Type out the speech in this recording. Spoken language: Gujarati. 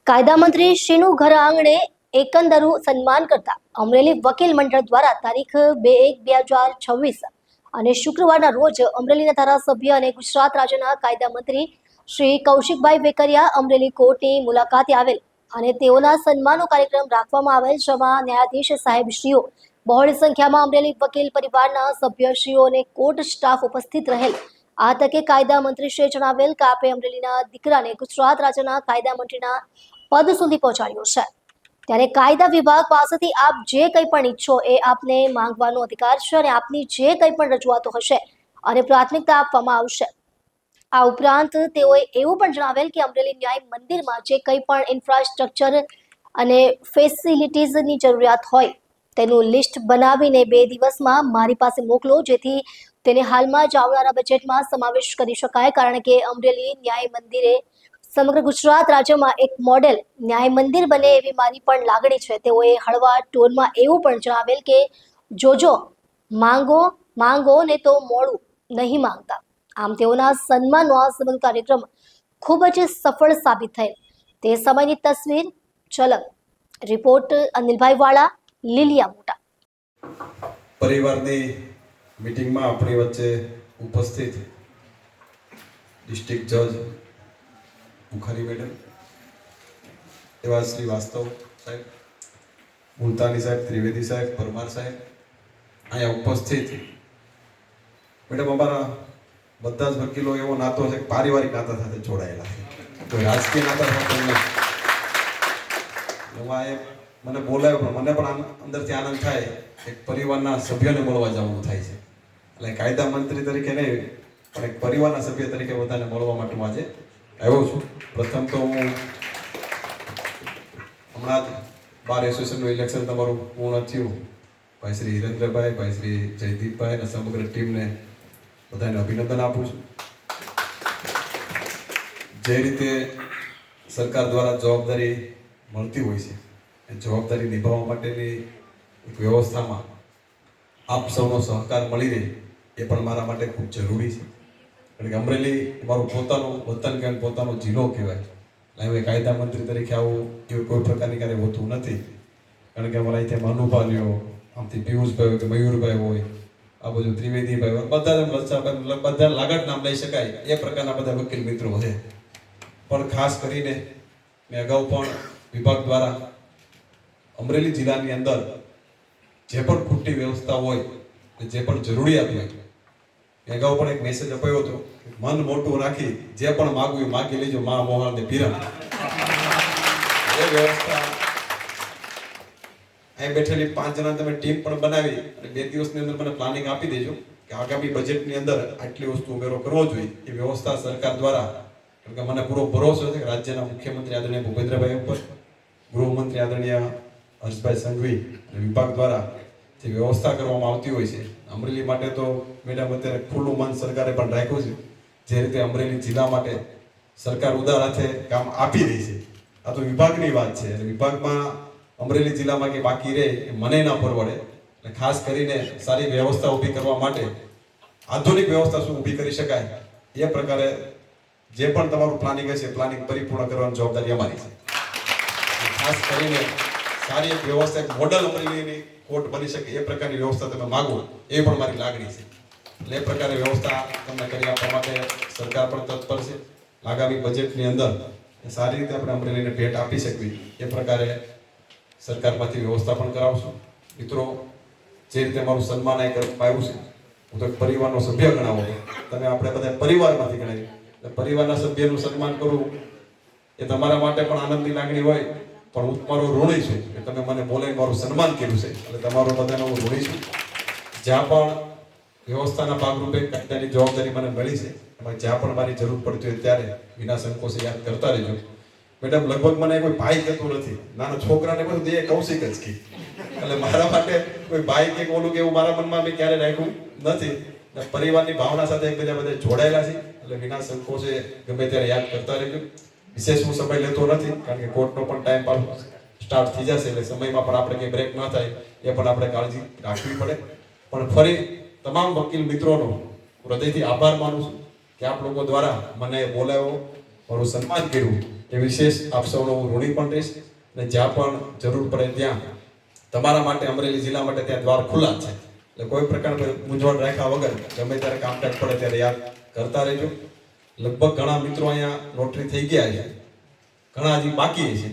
કાયદા મંત્રી શ્રીનું ઘર આંગણે એકંદરું સન્માન કરતા અમરેલી વકીલ મંડળ દ્વારા તારીખ 2/1/2026 અને શુક્રવારના રોજ અમરેલીના ધારાસભ્ય અને ગુજરાત રાજ્યના કાયદા મંત્રી શ્રી કૌશિકભાઈ વેકરિયા અમરેલી કોર્ટની મુલાકાતે આવેલ અને તેઓના સન્માનનો કાર્યક્રમ રાખવામાં આવેલ, જેમાં ન્યાયાધીશ સાહેબશ્રીઓ, બહોળી સંખ્યામાં અમરેલી વકીલ પરિવારના સભ્યશ્રીઓ અને કોર્ટ સ્ટાફ ઉપસ્થિત રહેલ. આ તકે કાયદા મંત્રીશ્રીએ જણાવેલ કે આપે અમરેલીના દીકરાને ગુજરાત રાજ્યના કાયદા મંત્રીના પદ સુધી પહોંચાડ્યો છે, ત્યારે કાયદા વિભાગ પાસેથી આપ જે કંઈ પણ ઈચ્છો એ આપને માંગવાનો અધિકાર છે અને આપની જે કંઈ પણ રજૂઆતો હશે અને પ્રાથમિકતા આપવામાં આવશે. આ ઉપરાંત તેઓએ એવું પણ જણાવેલ કે અમરેલી ન્યાય મંદિરમાં જે કંઈ પણ ઇન્ફ્રાસ્ટ્રક્ચર અને ફેસિલિટીઝની જરૂરિયાત હોય તેનું લિસ્ટ બનાવીને 2 દિવસમાં મારી પાસે મોકલો, જેથી તેને હાલમાં જ આવનારા બજેટમાં સમાવેશ કરી શકાય, કારણ કે અમરેલી ન્યાય મંદિરે સમગ્ર ગુજરાત રાજ્યમાં એક મોડેલ ન્યાય મંદિર બને એવી મારી પણ લાગણી છે. તેઓએ હળવા ટોનમાં એવું પણ જણાવેલ કે જોજો, માંગો ને તો મોડું નહીં માંગતા. આમ તેઓના સન્માનનો આ સમગ્ર કાર્યક્રમ ખૂબ જ સફળ સાબિત થયેલ તે સમયની તસવીર ઝલક. રિપોર્ટ અનિલભાઈ વાળા, લીલિયા મોટા. પરિવારની મીટિંગમાં આપણી વચ્ચે ઉપસ્થિત ડિસ્ટ્રિક્ટ જજ બુખારી મેડમ, એવા શ્રી વાસ્તવ સાહેબ, મુલતાની સાહેબ, ત્રિવેદી સાહેબ, પરમાર સાહેબ, અહીંયા ઉપસ્થિત મેડમ, અમારા બધા જ વકીલો એવો નાતો છે કે પારિવારિક નાતા સાથે જોડાયેલા છે, કોઈ રાજકીય નાતા સાથે નહીં. મને બોલાયો પણ મને પણ અંદરથી આનંદ થાય, એક પરિવારના સભ્યોને મળવા જવાનું થાય છે. એટલે કાયદા મંત્રી તરીકે નહીં, પણ એક પરિવારના સભ્ય તરીકે બધાને મળવા માટે હું આજે આવ્યો છું. પ્રથમ તો હું હમણાં જ બાર એસોસિએશનનું ઇલેક્શન તમારું પૂર્ણ થયું. ભાઈ શ્રી હિરેન્દ્રભાઈ, ભાઈ શ્રી જયદીપભાઈ અને સમગ્ર ટીમને બધાને અભિનંદન આપું છું. જે રીતે સરકાર દ્વારા જવાબદારી મળતી હોય છે, એ જવાબદારી નિભાવવા માટેની એક વ્યવસ્થામાં આપ સૌનો સહકાર મળી રહે એ પણ મારા માટે ખૂબ જરૂરી છે. કારણ કે અમરેલી મારું પોતાનું વતન કહેવાય, પોતાનો જિલ્લો કહેવાય. એટલે હવે કાયદા મંત્રી તરીકે આવું એવું કોઈ પ્રકારની કાર્ય હોતું નથી. કારણ કે અમારા અહીંથી મનુભાઈઓ, આમથી પિયુષભાઈ હોય કે મયુરભાઈ હોય, આ બધું ત્રિવેદીભાઈ હોય, બધા લાગત નામ લઈ શકાય એ પ્રકારના બધા વકીલ મિત્રો છે. પણ ખાસ કરીને મેં અગાઉ પણ વિભાગ દ્વારા અમરેલી જિલ્લાની અંદર જે પણ ખૂટતી વ્યવસ્થા હોય, જે પણ જરૂરિયાત હોય, અગાઉ પણ એક મેસેજ અપાયો હતો, મન મોટું રાખી જે પણ માગવું માગી લેજો, મા મોહન ને પીરમ. એ વ્યવસ્થા અહીં બેઠેલી 5 જણા તમે ટીમ પણ બનાવી અને 2 દિવસની અંદર મને પ્લાનિંગ આપી દેજો કે આગામી બજેટની અંદર આટલી વસ્તુ ઉમેરો કરવો જોઈએ. એ વ્યવસ્થા સરકાર દ્વારા, કારણ કે મને પૂરો ભરોસો છે કે રાજ્યના મુખ્યમંત્રી આદરણીય ભૂપેન્દ્રભાઈ ઉપર, ગૃહમંત્રી આદરણીય હર્ષભાઈ સંઘવી અને વિભાગ દ્વારા જે વ્યવસ્થા કરવામાં આવતી હોય છે. અમરેલી માટે તો મેડમ અત્યારે ખુલ્લું મન સરકારે પણ રાખ્યું છે. જે રીતે અમરેલી જિલ્લા માટે સરકાર ઉદાર હાથે કામ આપી રહી છે. આ તો વિભાગની વાત છે, અને વિભાગમાં અમરેલી જિલ્લામાં કે બાકી રહે એ મને ના પરવડે. એટલે ખાસ કરીને સારી વ્યવસ્થા ઊભી કરવા માટે આધુનિક વ્યવસ્થા શું ઊભી કરી શકાય એ પ્રકારે જે પણ તમારું પ્લાનિંગ હશે, પ્લાનિંગ પરિપૂર્ણ કરવાની જવાબદારી અમારી છે. ખાસ કરીને સારી એક વ્યવસ્થા, એક મોડલ અમરેલીની કોર્ટ બની શકે એ પ્રકારની વ્યવસ્થા તમે માગો એ પણ મારી લાગણી છે. એટલે એ પ્રકારની વ્યવસ્થા તમને કરી આપવા માટે સરકાર પણ તત્પર છે. આગામી બજેટની અંદર સારી રીતે આપણે અમરેલીને ભેટ આપી શકવી એ પ્રકારે સરકારમાંથી વ્યવસ્થા પણ કરાવશું. મિત્રો, જે રીતે મારું સન્માન આવ્યું છે, હું તો પરિવારનો સભ્ય ગણાવો, તમે આપણે બધા પરિવારમાંથી ગણાવી, પરિવારના સભ્યનું સન્માન કરવું એ તમારા માટે પણ આનંદની લાગણી હોય, પણ હું તમારો ઋણી છું કે તમે મને બોલાવી મારું સન્માન કર્યું છે. એટલે તમારો બધાનો હું ઋણી છું. જ્યાં પણ વ્યવસ્થાના ભાગરૂપે કાયદાની જવાબદારી મને મળી છે, એમાં જ્યાં પણ મારી જરૂર પડતી હોય ત્યારે વિના સંકોચે યાદ કરતા રહેજો. મેડમ, લગભગ મને કોઈ ભાઈ કહેતું નથી, નાના છોકરાને બધું દે કૌશિક જ કી. એટલે મારા માટે કોઈ ભાઈ કે ઓલું કે એવું મારા મનમાં મેં ક્યારે રાખ્યું નથી. પરિવારની ભાવના સાથે એકબીજા બધા જોડાયેલા છે. એટલે વિના સંકોચે ગમે ત્યારે યાદ કરતા રહેજો. વિશેષ હું સમય લેતો નથી, કારણ કે કોર્ટનો પણ ટાઈમ પાસ સ્ટાર્ટ થઈ જશે, એટલે સમયમાં પણ આપણે કંઈ બ્રેક ન થાય એ પણ આપણે કાળજી રાખવી પડે. પણ ફરી તમામ વકીલ મિત્રોનો હૃદયથી આભાર માનું છું કે આપ લોકો દ્વારા મને બોલાવ્યો, મારું સન્માન કર્યું એ વિશેષ આપ સૌનો હું ઋણી પણ રહીશ અને જ્યાં પણ જરૂર પડે ત્યાં તમારા માટે અમરેલી જિલ્લા માટે ત્યાં દ્વાર ખુલ્લા છે એટલે કોઈ પ્રકારની મૂંઝવણ રાખ્યા વગર ગમે ત્યારે કામકાજ પડે ત્યારે યાદ કરતા રહેજો. લગભગ ઘણા મિત્રો અહીંયા નોટરી થઈ ગયા છે, ઘણા હજી બાકી છે.